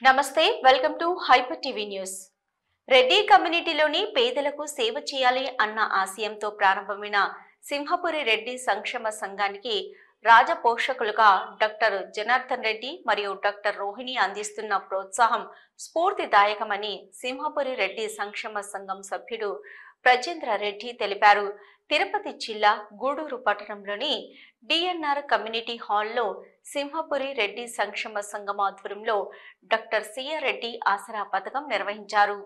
నమస్తే welcome to hyper TV news. Reddy కమ్యూనిటీలోని పేదలకు సేవ చేయాలి అన్న ఆశయంతో ప్రారంభమైన సింహపురి రెడ్డి సంక్షేమ సంఘానికి రాజపోషకులుగా డాక్టర్ జనార్దన్ రెడ్డి మరియు డాక్టర్ రోహిణి అందిస్తున్న ప్రోత్సాహం స్ఫూర్తిదాయకమని సింహపురి రెడ్డి సంక్షేమ సంఘం సభ్యుడు ప్రజేంద్ర రెడ్డి తెలిపారు. తిరుపతి జిల్లా గూడూరు పట్టణంలోని డిఎన్ఆర్ కమ్యూనిటీ హాల్లో సింహపురి రెడ్డి సంక్షేమ సంఘం ఆధ్వర్యంలో డాక్టర్ సిఆర్ రెడ్డి ఆసరా పథకం నిర్వహించారు.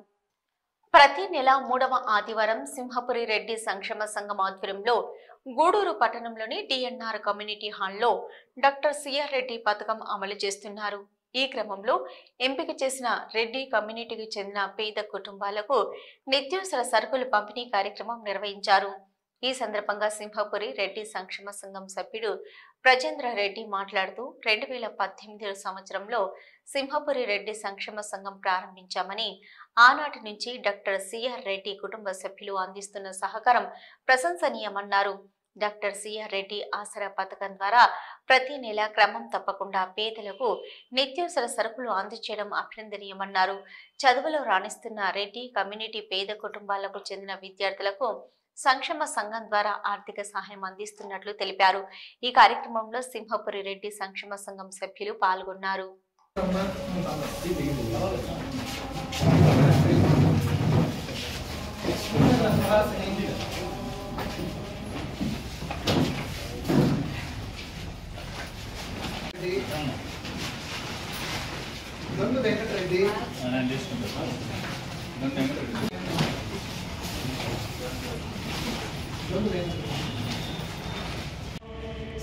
ప్రతి నెల 3వ ఆదివారం సింహపురి రెడ్డి సంక్షేమ సంఘం ఆధ్వర్యంలో గూడూరు పట్టణంలోని డిఎన్ఆర్ కమ్యూనిటీ హాల్లో డాక్టర్ సిఆర్ రెడ్డి పథకం అమలు చేస్తున్నారు. ఈ క్రమంలో ఎంపిక చేసిన రెడ్డి కమ్యూనిటీకి చెందిన పేద కుటుంబాలకు నిత్యావసర సరుకులు పంపిణీ కార్యక్రమం నిర్వహించారు. ఈ సందర్భంగా సింహపురి రెడ్డి సంక్షేమ సంఘం సభ్యుడు ప్రజేంద్ర రెడ్డి మాట్లాడుతూ 2018 సంవత్సరంలో సింహపురి రెడ్డి సంక్షేమ సంఘం ప్రారంభించామని, ఆనాటి నుంచి డాక్టర్ సిఆర్ రెడ్డి కుటుంబ సభ్యులు అందిస్తున్న సహకారం ప్రశంసనీయమన్నారు. డాక్టర్ సిఆర్ రెడ్డి ఆసరా పథకం ద్వారా ప్రతి నెల క్రమం తప్పకుండా పేదలకు నిత్యావసర సరుకులు అందజేయడం అభినందనీయమన్నారు. చదువులో రాణిస్తున్న రెడ్డి కమ్యూనిటీ పేద కుటుంబాలకు చెందిన విద్యార్థులకు సంక్షేమ సంఘం ద్వారా ఆర్థిక సహాయం అందిస్తున్నట్లు తెలిపారు. ఈ కార్యక్రమంలో సింహపురి రెడ్డి సంక్షేమ సంఘం సభ్యులు పాల్గొన్నారు.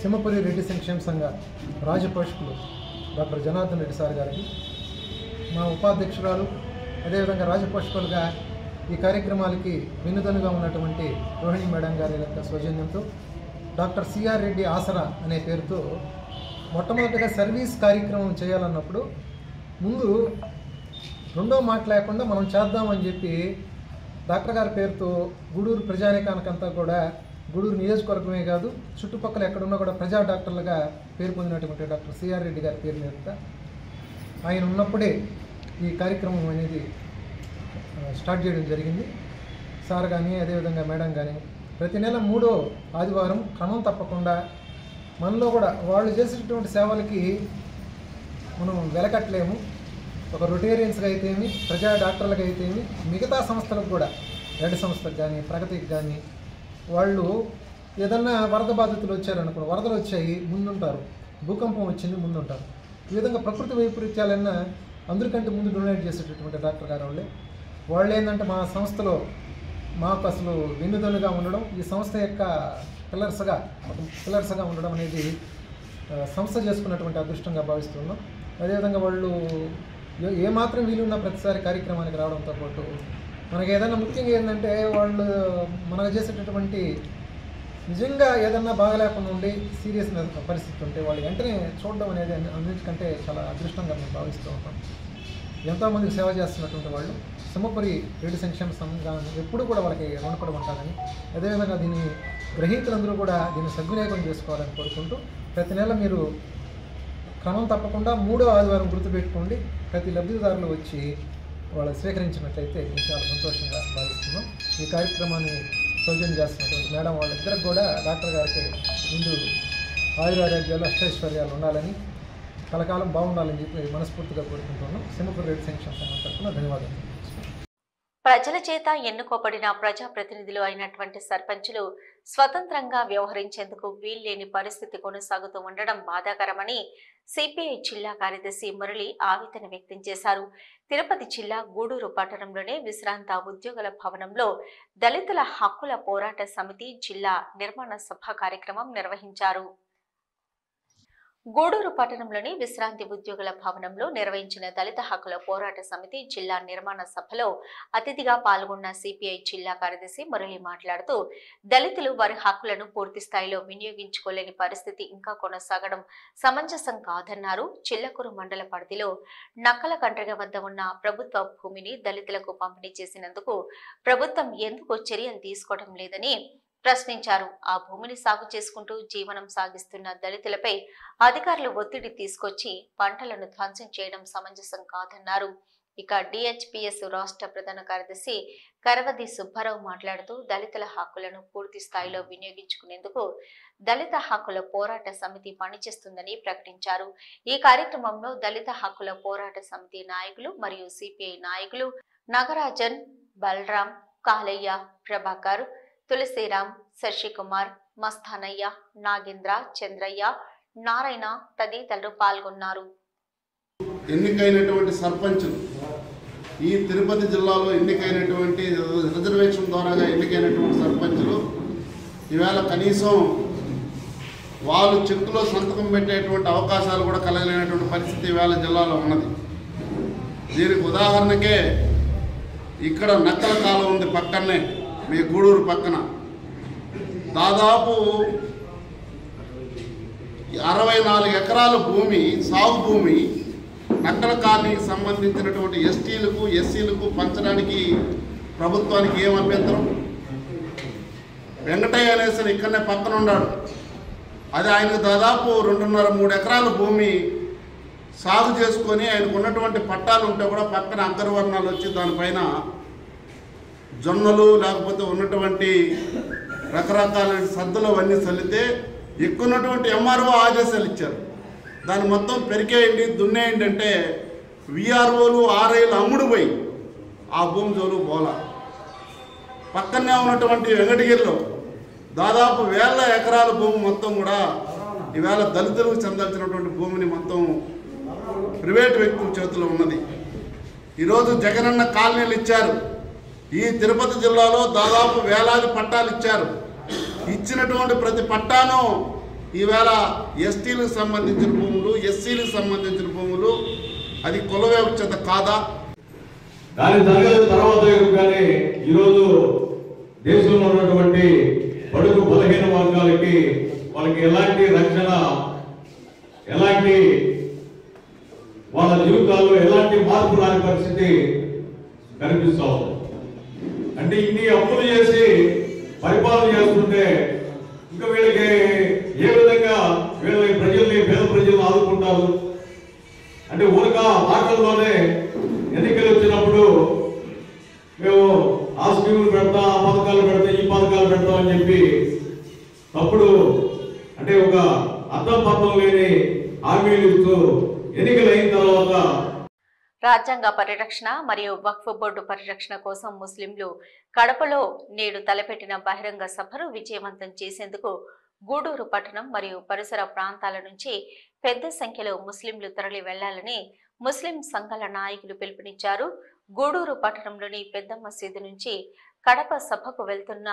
సింహపురి రెడ్డి సంక్షేమ సంఘ రాజపోషకులు డాక్టర్ జనార్దన్ రెడ్డి సార్ గారికి, మా ఉపాధ్యక్షురాలు అదేవిధంగా రాజపోషకులుగా ఈ కార్యక్రమాలకి వెన్నుదన్నుగా ఉన్నటువంటి రోహిణి మేడం గారి యొక్క సౌజన్యంతో డాక్టర్ సిఆర్ రెడ్డి ఆసరా అనే పేరుతో మొట్టమొదటిగా సర్వీస్ కార్యక్రమం చేయాలన్నప్పుడు ముందు రెండో మాట లేకుండా మనం చేద్దామని చెప్పి డాక్టర్ గారి పేరుతో గూడూరు ప్రజానీకానికంతా కూడా గూడూరు నియోజకవర్గమే కాదు చుట్టుపక్కల ఎక్కడున్నా కూడా ప్రజా డాక్టర్లుగా పేరు పొందినటువంటి డాక్టర్ సిఆర్ రెడ్డి గారి పేరు మీద ఆయన ఉన్నప్పుడే ఈ కార్యక్రమం అనేది స్టార్ట్ చేయడం జరిగింది. సార్ కానీ అదేవిధంగా మేడం కానీ ప్రతి నెల 3వ ఆదివారం క్రమం తప్పకుండా మనలో కూడా వాళ్ళు చేసేటటువంటి సేవలకి మనం వెలకట్టలేము. ఒక రొటేరియన్స్గా అయితేమి, ప్రజా డాక్టర్లకు అయితేమి, మిగతా సంస్థలకు కూడా రెడ్ సంస్థలకు కానీ ప్రగతికి కానీ వాళ్ళు ఏదన్నా వరద బాధితులు వచ్చారనుకోండి, వరదలు వచ్చాయి ముందుంటారు, భూకంపం వచ్చింది ముందుంటారు. ఈ విధంగా ప్రకృతి వైపరీత్యాలన్నా అందరికంటే ముందు డొనేట్ చేసేటటువంటి డాక్టర్ గారు వాళ్ళు ఏంటంటే మా సంస్థలో మాకు అసలు వెన్నుదన్నుగా ఉండడం, ఈ సంస్థ యొక్క పిల్లర్స్గా ఉండడం అనేది సంస్థ చేసుకున్నటువంటి అదృష్టంగా భావిస్తున్నాం. అదేవిధంగా వాళ్ళు ఏమాత్రం వీలున్న ప్రతిసారి కార్యక్రమానికి రావడంతో పాటు మనకి ఏదైనా ముఖ్యంగా ఏంటంటే వాళ్ళు మనకు చేసేటటువంటి నిజంగా ఏదన్నా బాగలేకుండా ఉండి సీరియస్ పరిస్థితి ఉంటే వాళ్ళు వెంటనే చూడడం అనేది అన్నిటికంటే చాలా అదృష్టంగా మేము భావిస్తూ ఉంటాం. ఎంతోమందికి సేవ చేస్తున్నటువంటి వాళ్ళు సింహపురి రెడ్డి సంక్షేమ సంఘాన్ని ఎప్పుడు కూడా వాళ్ళకి రుణపడి ఉంటారని, అదేవిధంగా దీని గ్రహీతలందరూ కూడా దీన్ని సద్వినియోగం చేసుకోవాలని కోరుకుంటూ ప్రతి నెల మీరు క్రమం తప్పకుండా 3వ ఆదివారం గుర్తుపెట్టుకోండి. ప్రతి లబ్ధిదారులు వచ్చి వాళ్ళు స్వీకరించినట్లయితే మేము చాలా సంతోషంగా భావిస్తున్నాం. ఈ కార్యక్రమాన్ని సౌజన్యం చేస్తున్నటువంటి మేడం వాళ్ళిద్దరికి కూడా డాక్టర్ గారికి ముందు ఆయురారోగ్యాలు అష్టైశ్వర్యాలు ఉండాలని, కలకాలం బాగుండాలని చెప్పి మనస్ఫూర్తిగా కోరుకుంటున్నాం. సింహపురి రెడ్డి సంక్షేమ సంఘం తరఫున ధన్యవాదాలు. ప్రజల చేత ఎన్నుకోబడిన ప్రజాప్రతినిధులు అయినటువంటి సర్పంచులు స్వతంత్రంగా వ్యవహరించేందుకు వీల్లేని పరిస్థితి కొనసాగుతూ ఉండడం బాధాకరమని సిపిఐ జిల్లా కార్యదర్శి మురళి ఆవేదన వ్యక్తం చేశారు. తిరుపతి జిల్లా గూడూరు పట్టణంలోని విశ్రాంత ఉద్యోగుల భవనంలో దళితుల హక్కుల పోరాట సమితి జిల్లా నిర్మాణ సభ కార్యక్రమం నిర్వహించారు. గూడూరు పట్టణంలోని విశ్రాంతి ఉద్యోగుల భవనంలో నిర్వహించిన దళిత హక్కుల పోరాట సమితి జిల్లా నిర్మాణ సభలో అతిథిగా పాల్గొన్న సిపిఐ జిల్లా కార్యదర్శి మురళి మాట్లాడుతూ దళితులు వారి హక్కులను పూర్తి స్థాయిలో వినియోగించుకోలేని పరిస్థితి ఇంకా కొనసాగడం సమంజసం కాదన్నారు. చిల్లకూరు మండల పరిధిలో నక్కలకండ్రిగ వద్ద ఉన్న ప్రభుత్వ భూమిని దళితులకు పంపిణీ చేసినందుకు ప్రభుత్వం ఎందుకు చర్యలు తీసుకోవడం లేదని, ప్రశ్నించారు. ఆ భూమిని సాగు చేసుకుంటూ జీవనం సాగిస్తున్న దళితులపై అధికారులు ఒత్తిడి తీసుకొచ్చి పంటలను ధ్వంసం చేయడం సమంజసం కాదన్నారు. ఇక డిహెచ్పిఎస్ రాష్ట్ర ప్రధాన కార్యదర్శి కరవది సుబ్బారావు మాట్లాడుతూ దళితుల హక్కులను పూర్తి స్థాయిలో వినియోగించుకునేందుకు దళిత హక్కుల పోరాట సమితి పనిచేస్తుందని ప్రకటించారు. ఈ కార్యక్రమంలో దళిత హక్కుల పోరాట సమితి నాయకులు మరియు సిపిఐ నాయకులు నాగరాజన్, బలరాం, కాలయ్య, ప్రభాకర్, తులసిరాం, శశికుమార్, మస్తానయ్య, నాగేంద్ర, చంద్రయ్య, నారాయణ తదితరులు పాల్గొన్నారు. ఎన్నికైనటువంటి సర్పంచులు ఈ తిరుపతి జిల్లాలో ఎన్నికైనటువంటి రిజర్వేషన్ ద్వారా ఎన్నికైనటువంటి సర్పంచులు ఈవేళ కనీసం వాళ్ళు చెక్కులో సంతకం పెట్టేటువంటి అవకాశాలు కూడా కలగలేనటువంటి పరిస్థితి ఈవేళ జిల్లాలో ఉన్నది. దీనికి ఉదాహరణకే ఇక్కడ నక్కల కాలం ఉంది పక్కనే, మీ గూడూరు పక్కన దాదాపు 64 ఎకరాల భూమి సాగు భూమి నక్కల కాలనీకి సంబంధించినటువంటి ఎస్టీలకు ఎస్సీలకు పంచడానికి ప్రభుత్వానికి ఏం అభ్యంతరం? వెంకటయ్య అనేసి ఇక్కడనే పక్కన ఉన్నాడు. అది ఆయనకు దాదాపు 2.5-3 ఎకరాల భూమి సాగు చేసుకొని ఆయనకు ఉన్నటువంటి పట్టాలు ఉంటే కూడా పక్కన అగ్రవర్ణాలు వచ్చి దానిపైన జొన్నలు లేకపోతే ఉన్నటువంటి రకరకాల సద్దులు అవన్నీ చల్లితే ఎక్కున్నటువంటి ఎంఆర్ఓ ఆదేశాలు ఇచ్చారు. దాన్ని మొత్తం పెరికేయండి, దున్నేయండి అంటే విఆర్ఓలు ఆర్ఐలు అమ్ముడు పోయి ఆ భూమి జోలు పోలా. పక్కనే ఉన్నటువంటి వెంకటగిరిలో దాదాపు 1000 ఎకరాల భూమి మొత్తం కూడా ఈవేళ దళితులకు చెందాల్సినటువంటి భూమిని మొత్తం ప్రైవేట్ వ్యక్తుల చేతిలో ఉన్నది. ఈరోజు జగనన్న కాలనీలు ఇచ్చారు. ఈ తిరుపతి జిల్లాలో దాదాపు వేలాది పట్టాలు ఇచ్చారు. ఇచ్చినటువంటి ప్రతి పట్టాను ఈవేళ ఎస్టీలకు సంబంధించిన భూములు, ఎస్సీలకు సంబంధించిన భూములు, అది కుల వివక్షత కాదా? దాని తర్వాత కానీ ఈరోజు దేశంలో ఉన్నటువంటి బడుగు బలహీన వర్గాలకి వాళ్ళకి ఎలాంటి రక్షణ, ఎలాంటి వాళ్ళ జీవితాల్లో ఎలాంటి మార్పు రాని పరిస్థితి కనిపిస్తా ఉంది. అంటే ఇన్ని అప్పులు చేసి పరిపాలన చేస్తుంటే ఇంకా వీళ్ళకి ఏ విధంగా వీళ్ళ ప్రజల్ని పేద ప్రజలను ఆదుకుంటారు? అంటే ఊరిక మాటల్లోనే ఎన్నికలు వచ్చినప్పుడు మేము ఆ స్కీములు పెడతాం, ఆ పథకాలు పెడతాం, ఈ పథకాలు పెడతాం అని చెప్పి తప్పుడు అంటే ఒక అర్థం పర్థం లేని హామీలు ఇస్తూ ఎన్నికలు అయిన తర్వాత రాజ్యాంగ పరిరక్షణ మరియు వక్ఫ్ బోర్డు పరిరక్షణ కోసం ముస్లింలు కడపలో నేడు తలపెట్టిన బహిరంగ సభను విజయవంతం చేసేందుకు గూడూరు పట్టణం మరియు పరిసర ప్రాంతాల నుంచి పెద్ద సంఖ్యలో ముస్లింలు తరలి వెళ్లాలని ముస్లిం సంఘాల నాయకులు పిలుపునిచ్చారు. గూడూరు పట్టణంలోని పెద్ద మసీదు నుంచి కడప సభకు వెళ్తున్న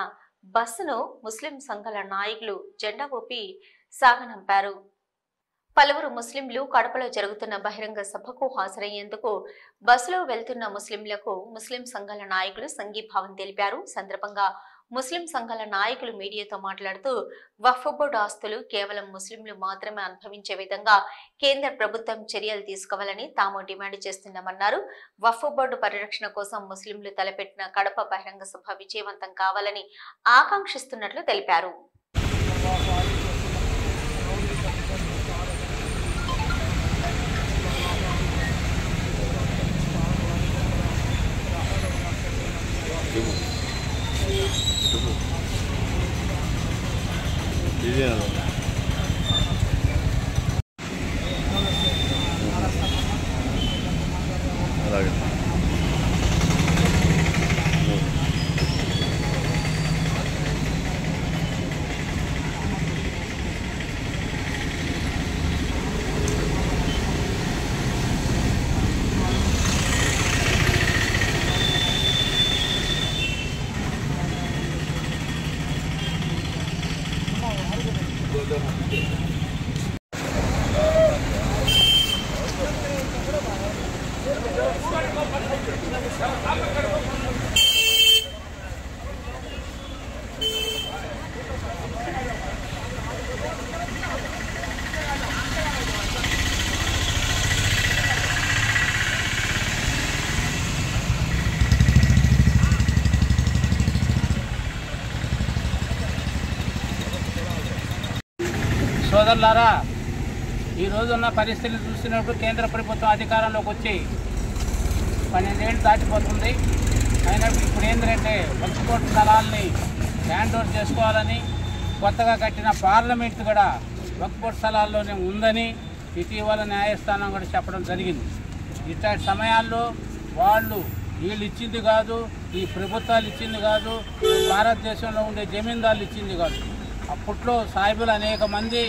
బస్సును ముస్లిం సంఘాల నాయకులు జెండా ఊపి సాగనంపారు. పలువురు ముస్లింలు కడపలో జరుగుతున్న బహిరంగ సభకు హాజరయ్యేందుకు బస్సులో వెళ్తున్న ముస్లింలకు ముస్లిం సంఘాల నాయకులు సంఘీభావం తెలిపారు. సందర్భంగా ముస్లిం సంఘాల నాయకులు మీడియాతో మాట్లాడుతూ వక్ఫ్ బోర్డు ఆస్తులు కేవలం ముస్లింలు మాత్రమే అనుభవించే విధంగా కేంద్ర ప్రభుత్వం చర్యలు తీసుకోవాలని తాము డిమాండ్ చేస్తున్నామన్నారు. వక్ఫ్ బోర్డు పరిరక్షణ కోసం ముస్లింలు తలపెట్టిన కడప బహిరంగ సభ విజయవంతం కావాలని ఆకాంక్షిస్తున్నట్లు తెలిపారు. సోదరులారా, ఈ రోజున్న పరిస్థితులు చూసినప్పుడు కేంద్ర ప్రభుత్వం అధికారంలోకి వచ్చి 12 ఏళ్ళు దాటిపోతుంది. అయినప్పుడు ఇప్పుడు ఏంటంటే వక్ఫ్ బోర్డు స్థలాల్ని హ్యాండ్ ఓవర్ చేసుకోవాలని, కొత్తగా కట్టిన పార్లమెంట్ కూడా వక్ఫ్ బోర్డు స్థలాల్లోనే ఉందని ఇటీవల న్యాయస్థానం కూడా చెప్పడం జరిగింది. ఇట్లాంటి సమయాల్లో వీళ్ళు ఇచ్చింది కాదు, ఈ ప్రభుత్వాలు ఇచ్చింది కాదు, భారతదేశంలో ఉండే జమీందారులు ఇచ్చింది కాదు. అప్పట్లో సాయిబులు అనేక మంది,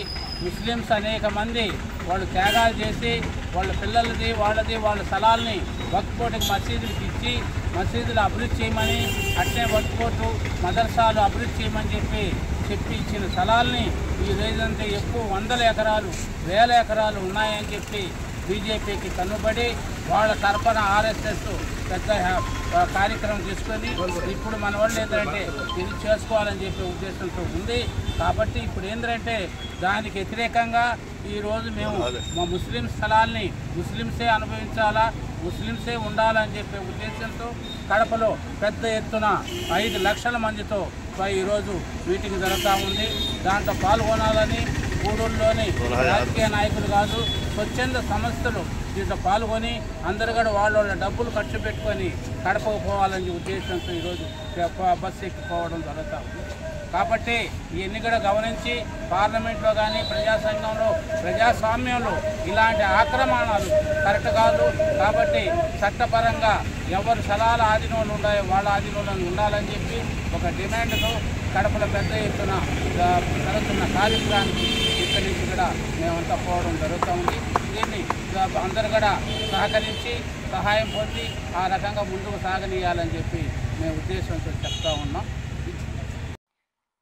ముస్లిమ్స్ అనేక మంది వాళ్ళు త్యాగాలు చేసి వాళ్ళ పిల్లలది వాళ్ళ స్థలాల్ని వక్ఫ్ బోర్డుకి మసీదులకు ఇచ్చి మసీదులు అభివృద్ధి చేయమని, అట్నే వక్ఫ్ బోర్డు మదర్సాలు అభివృద్ధి చేయమని చెప్పి ఇచ్చిన స్థలాల్ని ఈ రోజంతా ఎక్కువ 100 ఎకరాలు 1000 ఎకరాలు ఉన్నాయని చెప్పి బీజేపీకి కన్నుబడి వాళ్ళ తరఫున ఆర్ఎస్ఎస్ పెద్ద కార్యక్రమం తీసుకొని ఇప్పుడు మన వాళ్ళు ఏంటంటే ఇది చేసుకోవాలని చెప్పే ఉద్దేశంతో ఉంది. కాబట్టి ఇప్పుడు ఏంటంటే దానికి వ్యతిరేకంగా ఈరోజు మేము మా ముస్లిం స్థలాల్ని ముస్లింసే అనుభవించాలా, ముస్లింసే ఉండాలని చెప్పే ఉద్దేశంతో కడపలో పెద్ద ఎత్తున 5 లక్షల మందితో ఈరోజు మీటింగ్ జరుగుతూ ఉంది. దాంట్లో పాల్గొనాలని గూడూరులోని రాజకీయ నాయకులు కాదు, స్వచ్ఛంద సంస్థలు దీంట్లో పాల్గొని అందరూ కూడా వాళ్ళ డబ్బులు ఖర్చు పెట్టుకొని కడపకు పోవాలనే ఉద్దేశంతో ఈరోజు బస్సు ఎక్కిపోవడం జరుగుతూ ఉంది. కాబట్టి ఇవన్నీ కూడా గమనించి పార్లమెంట్లో కానీ ప్రజాసంఘంలో ప్రజాస్వామ్యంలో ఇలాంటి ఆక్రమణలు కరెక్ట్ కాదు. కాబట్టి చట్టపరంగా ఎవరు స్థలాల ఆధీనంలో ఉన్నాయో వాళ్ళ ఆధీనంలో ఉండాలని చెప్పి ఒక డిమాండ్తో కడపలో పెద్ద ఎత్తున జరుగుతున్న కార్యక్రమానికి ఇక్కడి నుంచి కూడా మేమంతా పోవడం జరుగుతూ ఉంది. దీన్ని అందరూ కూడా సహకరించి సహాయం పొంది ఆ రకంగా ముందుకు సాగనీయాలని చెప్పి మేము ఉద్దేశంతో చెప్తా ఉన్నాం.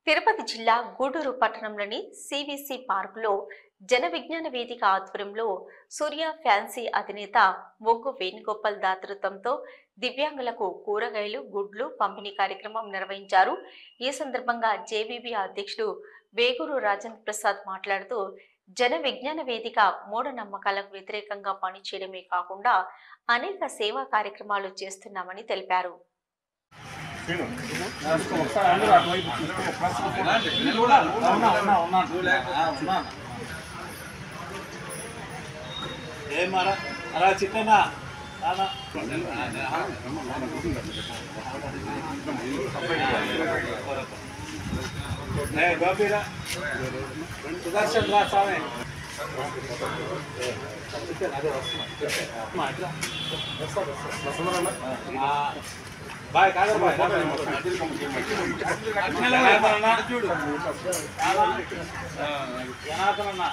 తిరుపతి జిల్లా గూడూరు పట్టణంలోని సివిసి పార్కులో జన విజ్ఞాన వేదిక ఆధ్వర్యంలో సూర్య ఫ్యాన్సీ అధినేత మొగ్గు వేణుగోపాల్ దాతృత్వంతో దివ్యాంగులకు కూరగాయలు, గుడ్లు పంపిణీ కార్యక్రమం నిర్వహించారు. ఈ సందర్భంగా జేబీబీ అధ్యక్షుడు వేగూరు రాజేంద్ర ప్రసాద్ మాట్లాడుతూ జన విజ్ఞాన వేదిక మూఢనమ్మకాలకు వ్యతిరేకంగా పనిచేయడమే కాకుండా అనేక సేవా కార్యక్రమాలు చేస్తున్నామని తెలిపారు. అలా చిన్న గోపీరా సుదర్శన్ రా స్వామి బాయ్ కాదు బాయ్ జనార్దనన్న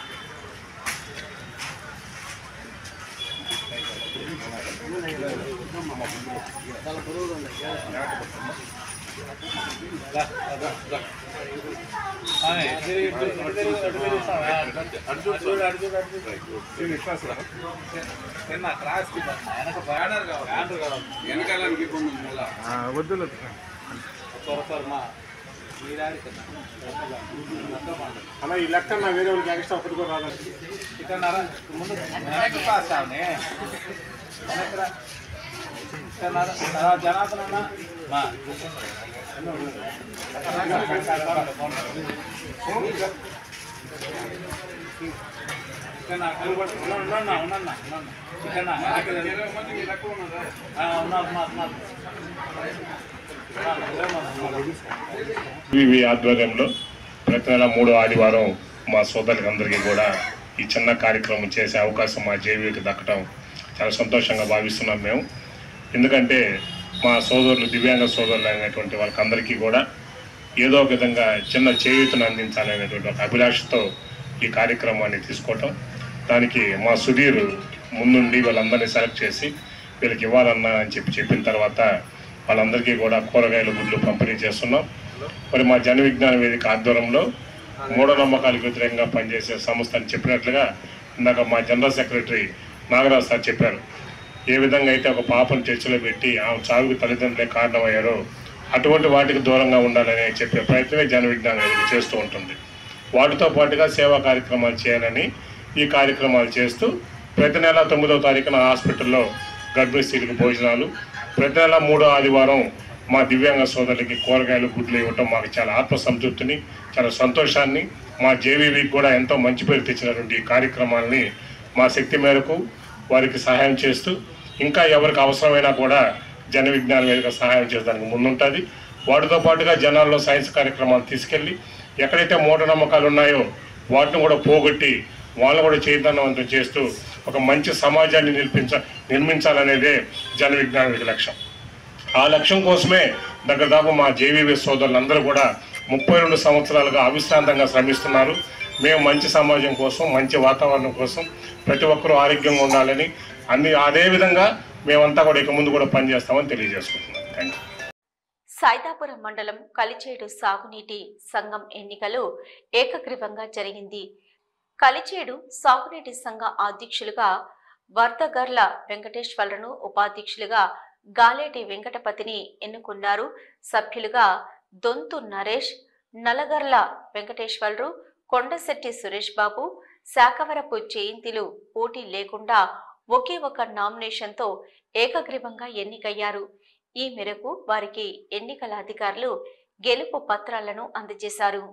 అన్న ఈ లెక్క వేరే వాళ్ళకి ఎక్స్ట్రా ఒకటి కూడా రాదండి. ఇక్కడ ముందు జనార్దనన్న వివి ఆధ్వర్యంలో ప్రతి నెల 3వ ఆదివారం మా సోదరులందరికీ కూడా ఈ చిన్న కార్యక్రమం చేసే అవకాశం మా జేవీకి దక్కడం చాలా సంతోషంగా భావిస్తున్నాం మేము. ఎందుకంటే మా సోదరులు దివ్యాంగ సోదరులు అనేటువంటి వాళ్ళకందరికీ కూడా ఏదో ఒక విధంగా చిన్న చేయూతను అందించాలనేటువంటి ఒక అభిలాషతో ఈ కార్యక్రమాన్ని తీసుకోవటం, దానికి మా సుధీర్ ముందుండి వాళ్ళందరినీ సెలెక్ట్ చేసి వీళ్ళకి ఇవ్వాలన్నా అని చెప్పిన తర్వాత వాళ్ళందరికీ కూడా కూరగాయలు, గుడ్లు పంపిణీ చేస్తున్నాం. మరి మా జన విజ్ఞాన వేదిక ఆధ్వర్యంలో మూఢనమ్మకాలకు వ్యతిరేకంగా పనిచేసే సంస్థ అని చెప్పినట్లుగా ఇందాక మా జనరల్ సెక్రటరీ నాగరాజు సార్ చెప్పారు. ఏ విధంగా అయితే ఒక పాపను చర్చలో పెట్టి ఆమె చావుకి తల్లిదండ్రులే కారణమయ్యారో అటువంటి వాటికి దూరంగా ఉండాలని చెప్పే ప్రయత్నమే జన విజ్ఞాన వేదిక చేస్తూ ఉంటుంది. వాటితో పాటుగా సేవా కార్యక్రమాలు చేయాలని ఈ కార్యక్రమాలు చేస్తూ ప్రతి నెల 9వ తారీఖున హాస్పిటల్లో గర్భిణీ స్త్రీలకు భోజనాలు, ప్రతి నెల 3వ ఆదివారం మా దివ్యాంగ సోదరులకి కూరగాయలు, గుడ్లు ఇవ్వటం మాకు చాలా ఆత్మసంతృప్తిని, చాలా సంతోషాన్ని, మా జేవీవికి కూడా ఎంతో మంచి పేరు తెచ్చినటువంటి ఈ కార్యక్రమాలని మా శక్తి మేరకు వారికి సహాయం చేస్తూ ఇంకా ఎవరికి అవసరమైనా కూడా జన విజ్ఞాన వేదిక సహాయం చేసడానికి ముందుంటుంది. వాటితో పాటుగా జనాల్లో సైన్స్ కార్యక్రమాలు తీసుకెళ్ళి ఎక్కడైతే మూఢనమ్మకాలు ఉన్నాయో వాటిని కూడా పోగొట్టి వాళ్ళని కూడా చైతన్యవంతం చేస్తూ ఒక మంచి సమాజాన్ని నిర్మించాలనేదే జన విజ్ఞాన వేదిక లక్ష్యం. ఆ లక్ష్యం కోసమే దగ్గరదాపు మా జేవీవి సోదరులందరూ కూడా 32 సంవత్సరాలుగా అవిశ్రాంతంగా శ్రమిస్తున్నారు. మేము మంచి సమాజం కోసం, మంచి వాతావరణం కోసం, ప్రతి ఒక్కరూ ఆరోగ్యంగా ఉండాలని అదేవిధంగా మేమంతా కూడా ఇక ముందు కూడా పనిచేస్తామని తెలియజేసుకుంటున్నాం. Thank you. సైదాపురం మండలం కలిచేడు సాగునీటి సంఘం ఎన్నికలు ఏకగ్రీవంగా జరిగింది. కలిచేడు సాగునీటి సంఘ అధ్యక్షులుగా వర్ధగర్ల వెంకటేశ్వర్లను, ఉపాధ్యక్షులుగా గాలేటి వెంకటపతిని ఎన్నుకున్నారు. సభ్యులుగా దొంతు నరేష్, నలగర్ల వెంకటేశ్వర్లు, కొండశెట్టి సురేష్ బాబు, శాఖవరపు జయంతిలు పోటీ లేకుండా ఒకే ఒక నామినేషన్తో ఏకగ్రీవంగా ఎన్నికయ్యారు. ఈ మేరకు వారికి ఎన్నికల అధికారులు గెలుపు పత్రాలను అందజేశారు.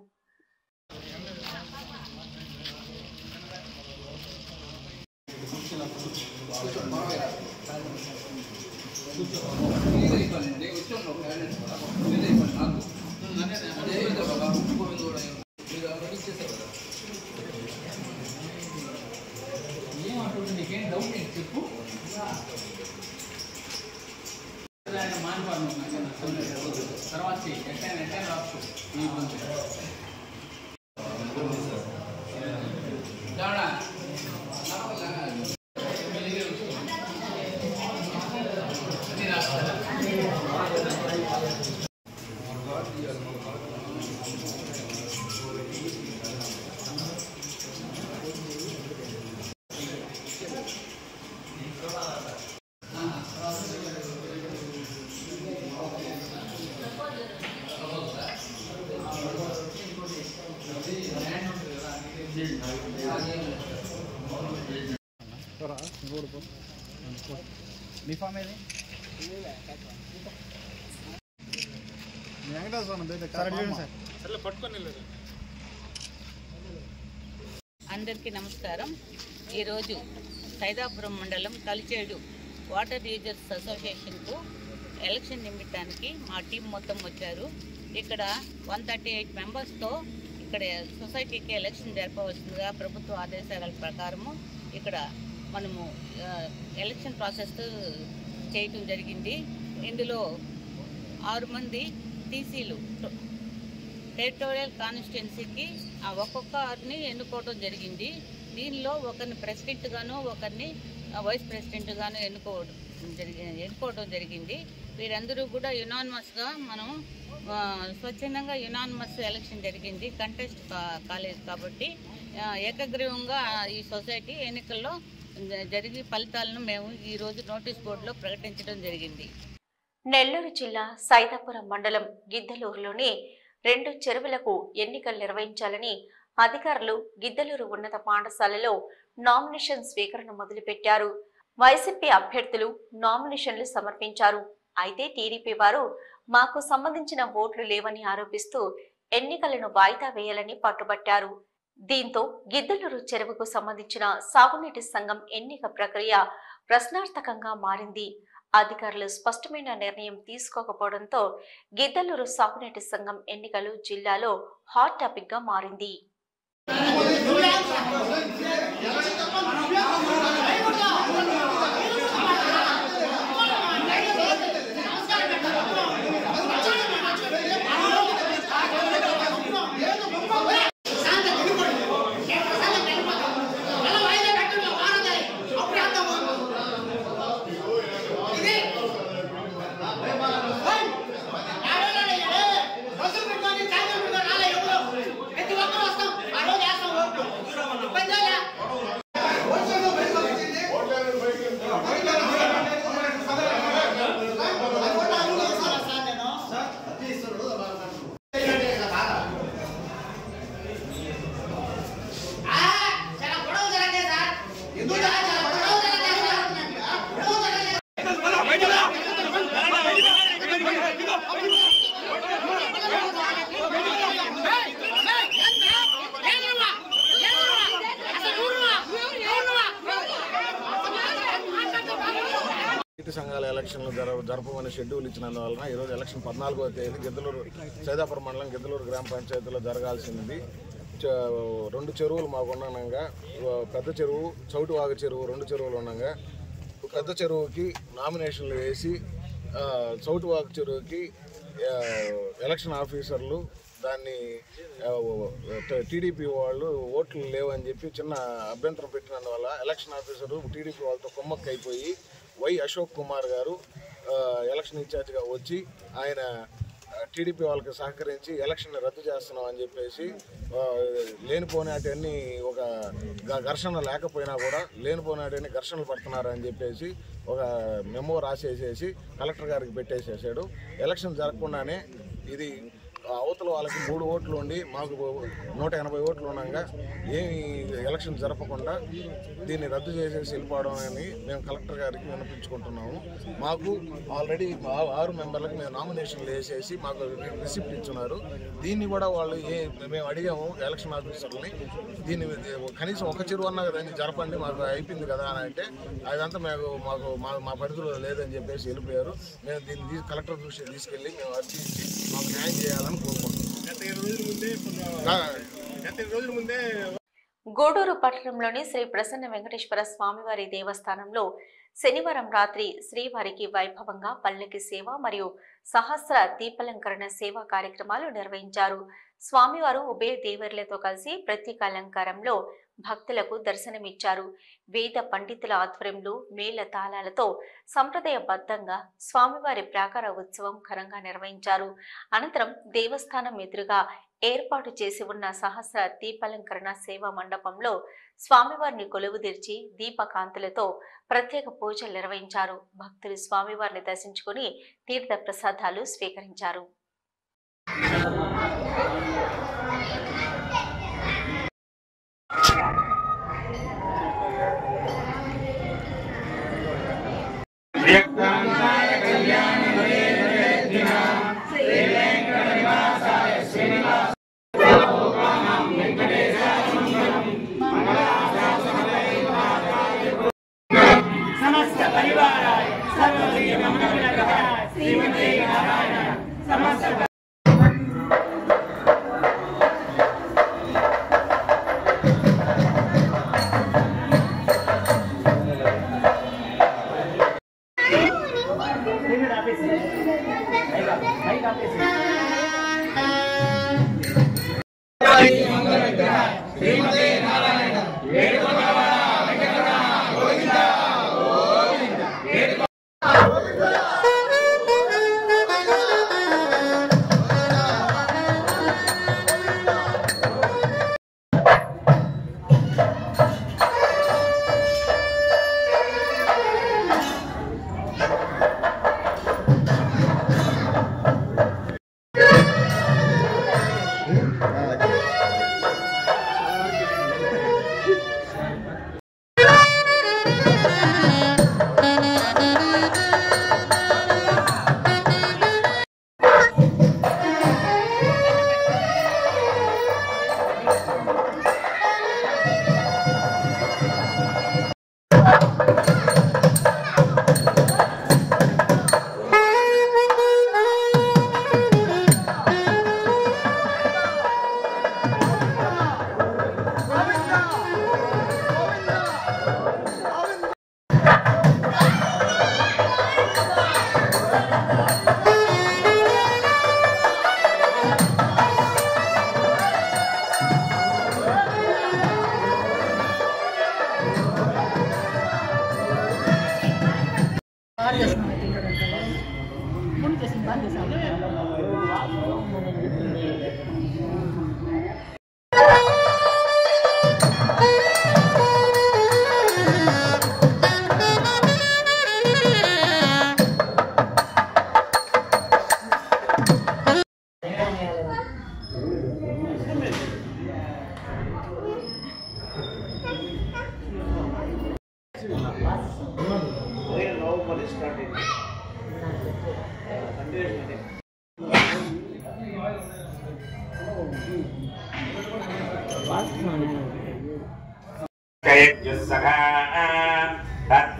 అందరికీ నమస్కారం. ఈరోజు సైదాపురం మండలం కలిచేడు వాటర్ యూజర్స్ అసోసియేషన్కు ఎలక్షన్ నిమిత్తానికి మా టీం మొత్తం వచ్చారు. ఇక్కడ 138 మెంబర్స్తో ఇక్కడ సొసైటీకి ఎలక్షన్ జరపవలసిందిగా ప్రభుత్వ ఆదేశాల ప్రకారము ఇక్కడ మనము ఎలక్షన్ ప్రాసెస్ చేయటం జరిగింది. ఇందులో 6 మంది టీసీలు టెరిటోరియల్ కాన్స్టిట్యున్సీకి ఒక్కొక్కరిని ఎన్నుకోవడం జరిగింది. దీనిలో ఒకరిని ప్రెసిడెంట్ గాను, ఒకరిని వైస్ ప్రెసిడెంట్ గాను ఎన్నుకోవడం జరిగింది. వీరందరూ కూడా యునానిమస్గా మనం స్వచ్ఛందంగా యునానిమస్ ఎలక్షన్ జరిగింది. కంటెస్ట్ కాలేదు కాబట్టి ఏకగ్రీవంగా ఈ సొసైటీ ఎన్నికల్లో జరిగి ఫలితాలను మేము ఈరోజు నోటీస్ బోర్డులో ప్రకటించడం జరిగింది. నెల్లూరు జిల్లా సైదాపురం మండలం గిద్దలూరులోని 2 చెరువులకు ఎన్నికలు నిర్వహించాలని అధికారులు గిద్దలూరు ఉన్నత పాఠశాలలో నామినేషన్ స్వీకరణ మొదలుపెట్టారు. వైసీపీ అభ్యర్థులు నామినేషన్లు సమర్పించారు. అయితే టీడీపీ వారు మాకు సంబంధించిన ఓట్లు లేవని ఆరోపిస్తూ ఎన్నికలను వాయిదా వేయాలని పట్టుబట్టారు. దీంతో గిద్దలూరు చెరువుకు సంబంధించిన సాగునీటి సంఘం ఎన్నిక ప్రక్రియ ప్రశ్నార్థకంగా మారింది. అధికారులు స్పష్టమైన నిర్ణయం తీసుకోకపోవడంతో గిద్దలూరు సాగునీటి సంఘం ఎన్నికలు జిల్లాలో హాట్ టాపిక్ గా మారింది. రెడ్డి సంఘాల ఎలక్షన్లు జరపమని షెడ్యూల్ ఇచ్చినందువలన ఈరోజు ఎలక్షన్ 14వ తేదీ గిద్దలూరు సైదాపురం మండలం గిద్దలూరు గ్రామ పంచాయతీలో జరగాల్సింది. 2 చెరువులు మాకు ఉండగా, పెద్ద చెరువు, చౌటివాగ చెరువు 2 చెరువులు ఉండగా పెద్ద చెరువుకి నామినేషన్లు వేసి చౌటివాగ చెరువుకి ఎలక్షన్ ఆఫీసర్లు దాన్ని టీడీపీ వాళ్ళు ఓట్లు లేవని చెప్పి చిన్న అభ్యంతరం పెట్టినందువల్ల ఎలక్షన్ ఆఫీసరు టీడీపీ వాళ్ళతో కుమ్మక్క అయిపోయి వై అశోక్ కుమార్ గారు ఎలక్షన్ ఇన్ఛార్జ్గా వచ్చి ఆయన టీడీపీ వాళ్ళకి సహకరించి ఎలక్షన్ రద్దు చేస్తున్నాం అని చెప్పేసి లేనిపోయినటన్నీ ఒక ఘర్షణ లేకపోయినా కూడా లేనిపోయినటన్నీ ఘర్షణలు పడుతున్నారని చెప్పేసి ఒక మెమో రాసేసేసి కలెక్టర్ గారికి పెట్టేసేసాడు. ఎలక్షన్ జరగకుండానే ఇది అవతల వాళ్ళకి 3 ఓట్లు ఉండి మాకు 180 ఓట్లు ఉండగా ఏమి ఎలక్షన్ జరపకుండా దీన్ని రద్దు చేసేసి వెళ్ళిపోవడం అని మేము కలెక్టర్ గారికి విన్నపించుకుంటున్నాము. మాకు ఆల్రెడీ 6 మెంబర్లకు మేము నామినేషన్లు వేసేసి మాకు రిసిప్ట్ ఇచ్చున్నారు. దీన్ని కూడా వాళ్ళు మేము అడిగాము ఎలక్షన్ ఆఫీసర్ని, దీన్ని కనీసం ఒక చెరువు అన్నా దాన్ని జరపండి, మాకు అయిపోయింది కదా అని అంటే అదంతా మాకు మా పరిధిలో లేదని చెప్పేసి వెళ్ళిపోయారు. మేము దీన్ని కలెక్టర్ దృష్టికి తీసుకెళ్ళి మేము అర్జీ ఇచ్చి మాకు న్యాయం చేయాలని గూడూరు పట్టణంలోని శ్రీ ప్రసన్న వెంకటేశ్వర స్వామివారి దేవస్థానంలో శనివారం రాత్రి శ్రీవారికి వైభవంగా పల్లకి సేవ మరియు సహస్ర దీపాలంకరణ సేవా కార్యక్రమాలు నిర్వహించారు. స్వామివారు ఉభయ దేవర్లతో కలిసి ప్రత్యేక అలంకారంలో భక్తులకు దర్శనమిచ్చారు. వేద పండితుల ఆధ్వర్యంలో మేళ తాళాలతో సంప్రదాయబద్ధంగా స్వామివారి ప్రాకార ఉత్సవం ఘనంగా నిర్వహించారు. అనంతరం దేవస్థానం ఎదురుగా ఏర్పాటు చేసి ఉన్న సహస్ర దీపాలంకరణ సేవా మండపంలో స్వామివారిని కొలువుదీర్చి దీపకాంతులతో ప్రత్యేక పూజలు నిర్వహించారు. భక్తులు స్వామివారిని దర్శించుకుని తీర్థ ప్రసాదాలు స్వీకరించారు.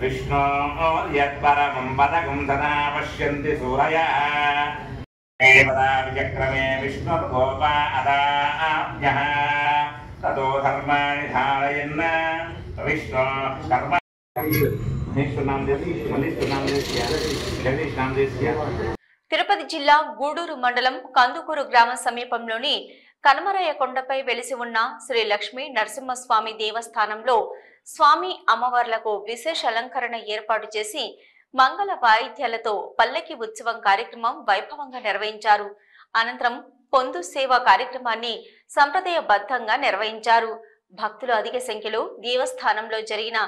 విష్ణో యత్పరమం పదకం తదా పశ్యంతి సూరయః విచక్రమే విష్ణుర్గోప అదాభ్యః తతో ధర్మాణి ధారయన్న విష్ణు కర్మ తిరుపతి జిల్లా గూడూరు మండలం కందుకూరు గ్రామ సమీపంలోని కనమరయ్య కొండపై వెలిసి ఉన్న శ్రీ లక్ష్మీ నరసింహస్వామి దేవస్థానంలో స్వామి అమ్మవార్లకు విశేష అలంకరణ ఏర్పాటు చేసి మంగళ వాయిద్యాలతో పల్లకి ఉత్సవం కార్యక్రమం వైభవంగా నిర్వహించారు. అనంతరం పొందు సేవ కార్యక్రమాన్ని సంప్రదాయబద్ధంగా నిర్వహించారు. భక్తులు అధిక సంఖ్యలో దేవస్థానంలో జరిగిన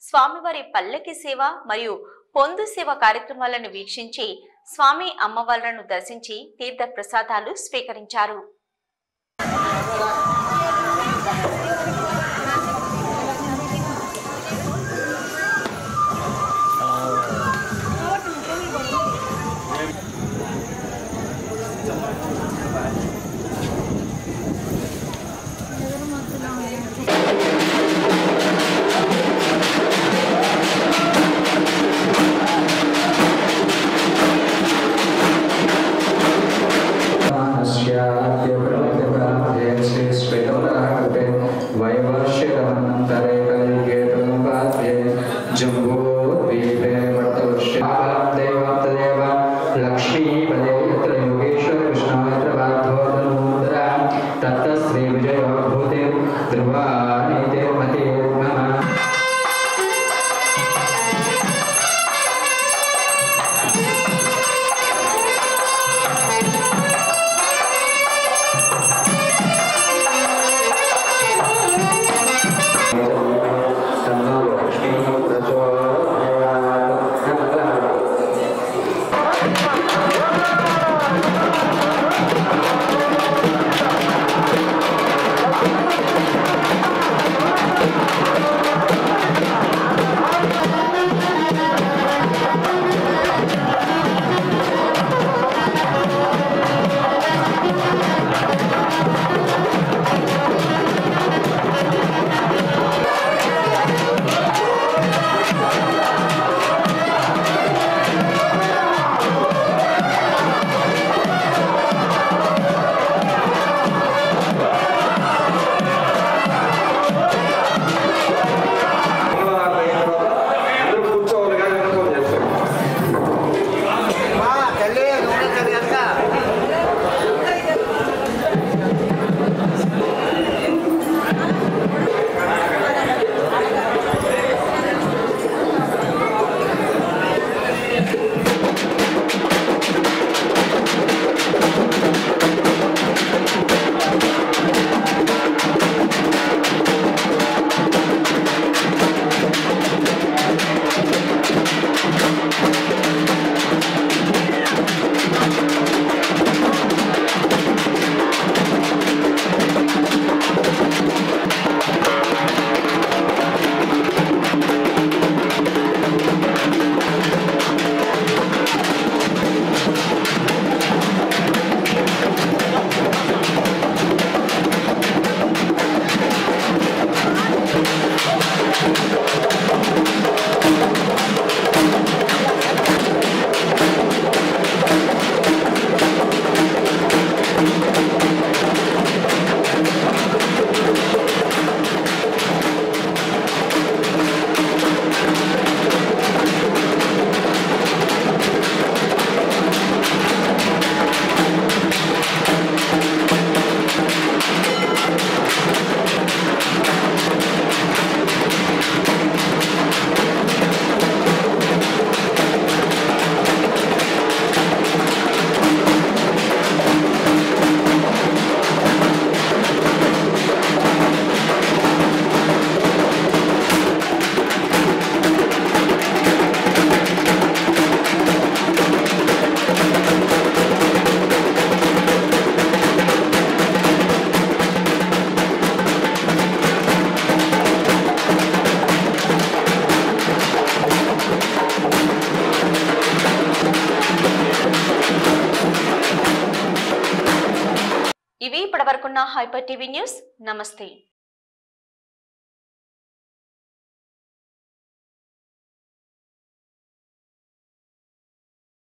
స్వామివారి పల్లకి సేవ మరియు పొందు సేవ కార్యక్రమాలను వీక్షించి స్వామి అమ్మవార్లను దర్శించి తీర్థ ప్రసాదాలు స్వీకరించారు. ఇవి ఇప్పటివరకున్న హైపర్ టీవీ న్యూస్. నమస్తే.